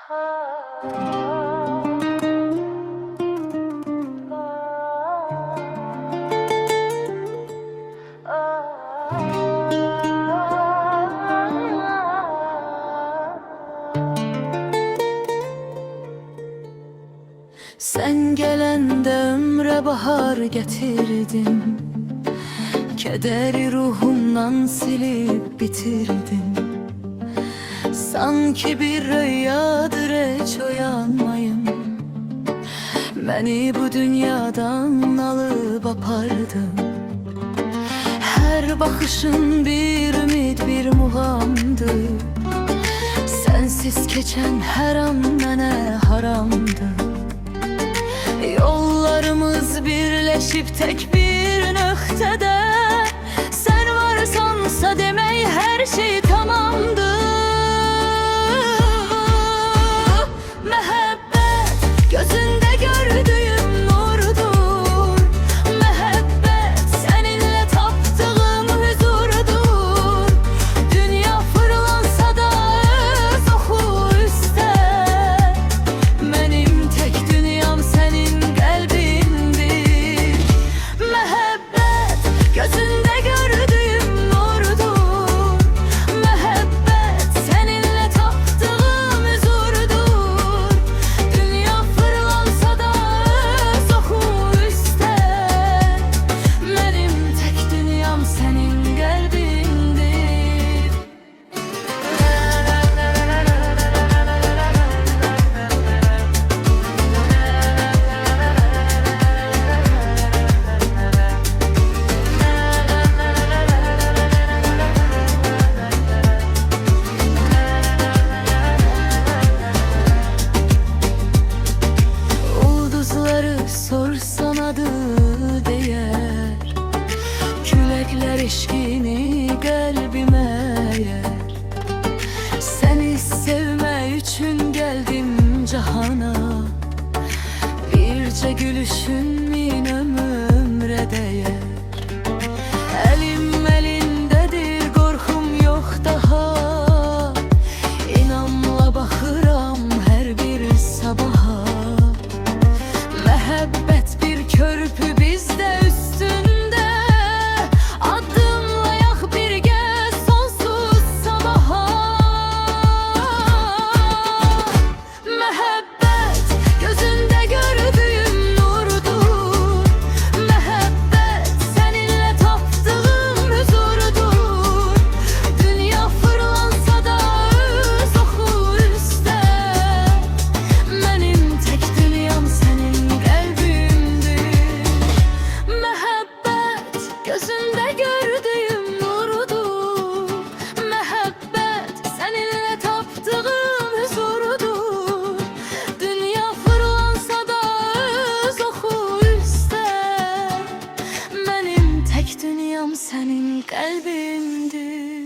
Sen gelende ömre bahar getirdin, kederi ruhumdan silip bitirdin. Sanki bir rüyadır hiç uyanmayım, beni bu dünyadan alıp apardın. Her bakışın bir ümit, bir muğamdı. Sensiz geçen her an mənə haramdı. Yollarımız birleşip tek bir nöqtədə, sen varsansa demək her şey tamamdır. Məhəbbət gözündə gördüyüm nurdur. Məhəbbət seninle tapdığım huzurdur. Dünya fırlansa da öz oxu üstə, mənim tek dünyam senin qəlbindir. Məhəbbət gözündə gördüyüm nurdur. Məhəbbət seninle tapdığım huzurdur. Dünya fırlansa da öz oxu üstə, mənim tek dünyam senin qəlbindir. Ulduzları sorsan adı değer, küləklər eşkini qəlbimə yer. Səni sevmək üçün gəldim cahana, bircə gülüşün min ömrə dəyər. Əlim əlindədir, qorxum yox daha. İnanla baxıram hər bir sabaha. Məhəbbət bir körpü bizdə üstündə, addımlayaq birgə sonsuz sabaha. Məhəbbət gözündə gördüyüm nurdur. Məhəbbət seninle tapdığım huzurdur. Dünya fırlansa da öz oxu üstə, mənim tek dünyam senin qəlbimdir. Məhəbbət gözündə gördüyüm nurdur. Məhəbbət seninle tapdığım huzurdur. Dünya fırlansa da öz oxu üstə, mənim tek dünyam senin qəlbimdir.